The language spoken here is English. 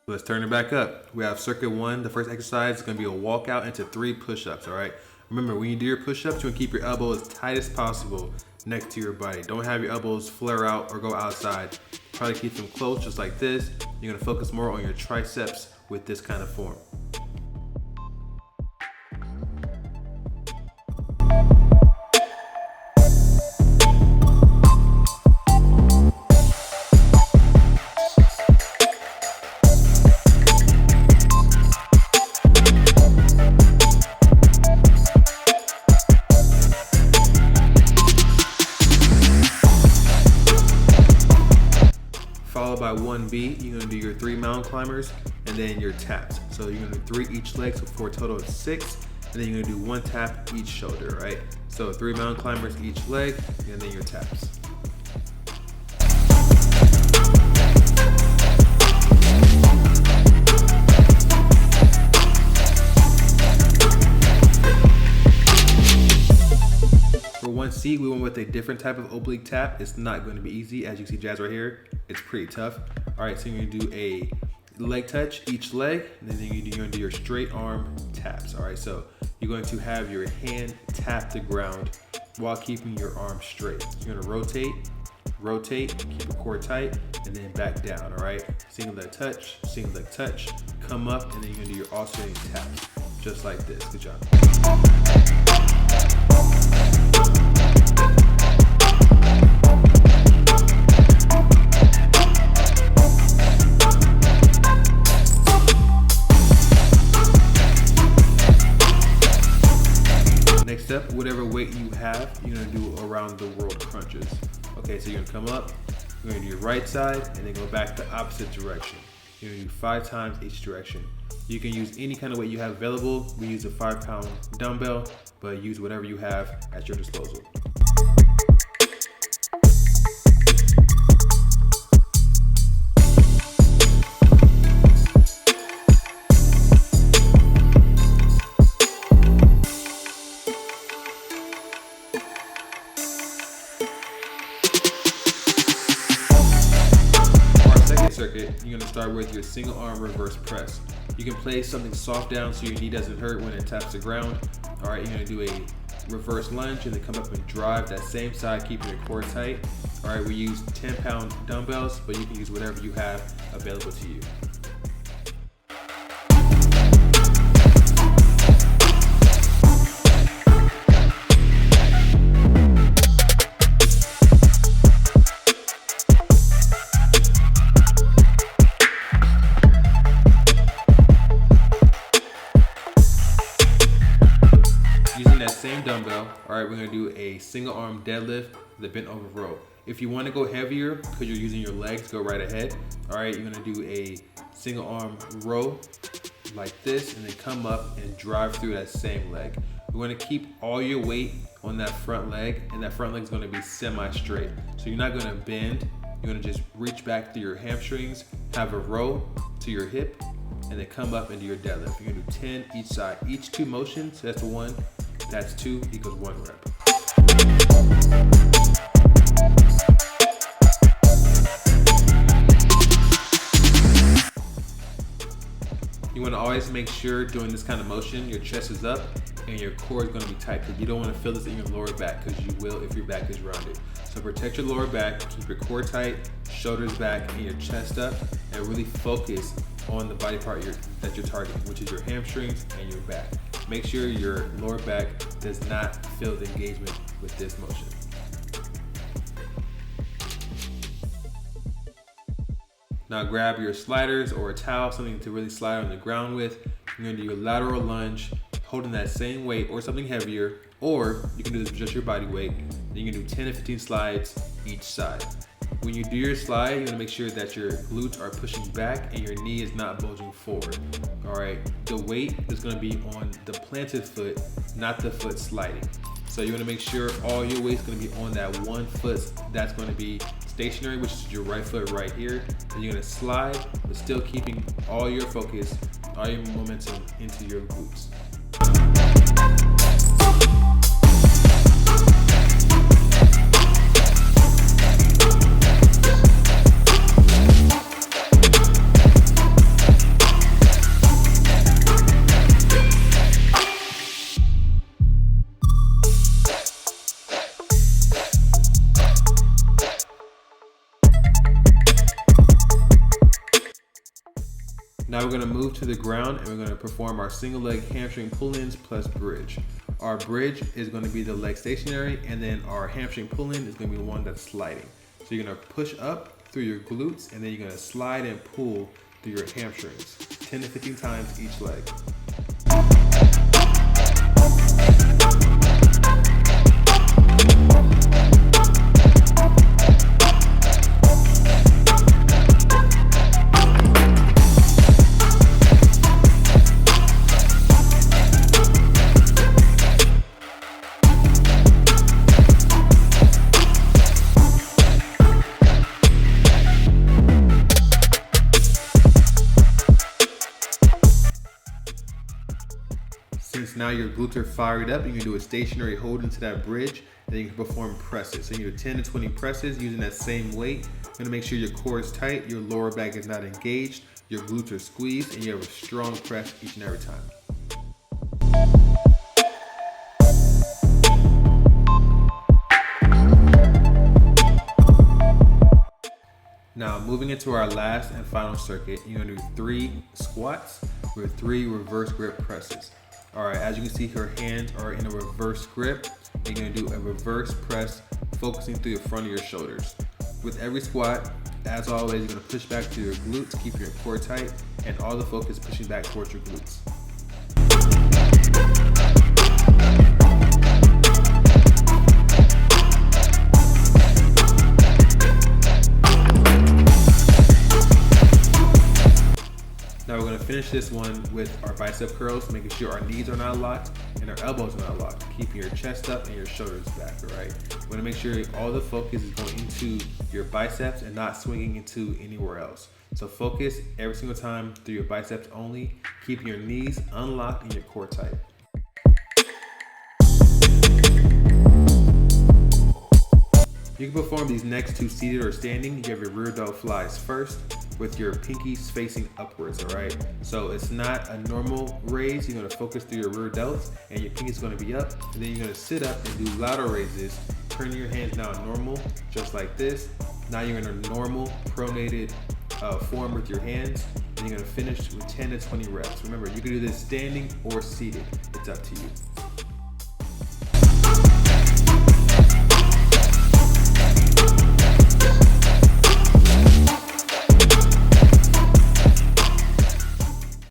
Let's turn it back up. We have circuit 1. The first exercise is going to be a walkout into 3 push-ups, all right? Remember, when you do your push-ups, you want to keep your elbow as tight as possible next to your body. Don't have your elbows flare out or go outside. Try to keep them close, just like this. You're going to focus more on your triceps with this kind of form. Followed by 1B, you're gonna do your 3 mountain climbers and then your taps. So you're gonna do 3 each leg, so for a total of 6, and then you're gonna do 1 tap each shoulder, right? So 3 mountain climbers each leg, and then your taps. For 1C, we went with a different type of oblique tap. It's not going to be easy. As you see Jazz right here, it's pretty tough. All right, so you're gonna do a leg touch each leg, and then you're gonna do your straight arm taps. All right, so you're going to have your hand tap the ground while keeping your arm straight. So you're gonna rotate, keep your core tight, and then back down, all right? Single leg touch, come up, and then you're gonna do your alternating taps, just like this. Good job. Next up, whatever weight you have, you're gonna do around the world crunches. Okay, so you're gonna come up, you're gonna do your right side, and then go back the opposite direction. You're gonna do 5 times each direction. You can use any kind of weight you have available. We use a 5-pound dumbbell, but use whatever you have at your disposal. Circuit, you're gonna start with your single arm reverse press. You can place something soft down so your knee doesn't hurt when it taps the ground. All right, you're gonna do a reverse lunge and then come up and drive that same side, keeping your core tight. All right, we use 10-pound dumbbells, but you can use whatever you have available to you. Using that same dumbbell, all right, we're gonna do a single arm deadlift, the bent over row. If you wanna go heavier, because you're using your legs, go right ahead. All right, you're gonna do a single arm row like this, and then come up and drive through that same leg. We wanna keep all your weight on that front leg, and that front leg is gonna be semi-straight. So you're not gonna bend, you're gonna just reach back through your hamstrings, have a row to your hip, and then come up and do your deadlift. You're gonna do 10 each side. Each 2 motions, that's 1, that's 2, equals 1 rep. You wanna always make sure doing this kind of motion, your chest is up and your core is gonna be tight, because you don't wanna feel this in your lower back, because you will if your back is rounded. So protect your lower back, keep your core tight, shoulders back, and your chest up, and really focus on the body part that you're targeting, which is your hamstrings and your back. Make sure your lower back does not feel the engagement with this motion. Now grab your sliders or a towel, something to really slide on the ground with. You're gonna do your lateral lunge, holding that same weight or something heavier, or you can do this with just your body weight. Then you can do 10 to 15 slides each side. When you do your slide, you wanna make sure that your glutes are pushing back and your knee is not bulging forward. All right, the weight is gonna be on the planted foot, not the foot sliding. So you wanna make sure all your weight's gonna be on that one foot that's gonna be stationary, which is your right foot right here. And you're gonna slide, but still keeping all your focus, all your momentum into your glutes. Now we're gonna move to the ground and we're gonna perform our single leg hamstring pull-ins plus bridge. Our bridge is gonna be the leg stationary, and then our hamstring pull-in is gonna be the one that's sliding. So you're gonna push up through your glutes, and then you're gonna slide and pull through your hamstrings, 10 to 15 times each leg. Since now your glutes are fired up, you can do a stationary hold into that bridge, and then you can perform presses. So you do 10 to 20 presses using that same weight. You're gonna make sure your core is tight, your lower back is not engaged, your glutes are squeezed, and you have a strong press each and every time. Now moving into our last and final circuit, you're gonna do 3 squats with 3 reverse grip presses. All right, as you can see, her hands are in a reverse grip. And you're gonna do a reverse press, focusing through the front of your shoulders. With every squat, as always, you're gonna push back to your glutes, keep your core tight, and all the focus pushing back towards your glutes. Now we're gonna finish this one with our bicep curls, making sure our knees are not locked and our elbows are not locked, keeping your chest up and your shoulders back, all right? You wanna make sure all the focus is going into your biceps and not swinging into anywhere else. So focus every single time through your biceps only, keeping your knees unlocked and your core tight. You can perform these next 2 seated or standing. You have your rear delt flies first with your pinkies facing upwards, all right? So it's not a normal raise. You're gonna focus through your rear delts and your pinkies gonna be up, and then you're gonna sit up and do lateral raises, turning your hands now normal, just like this. Now you're in a normal pronated form with your hands, and you're gonna finish with 10 to 20 reps. Remember, you can do this standing or seated. It's up to you.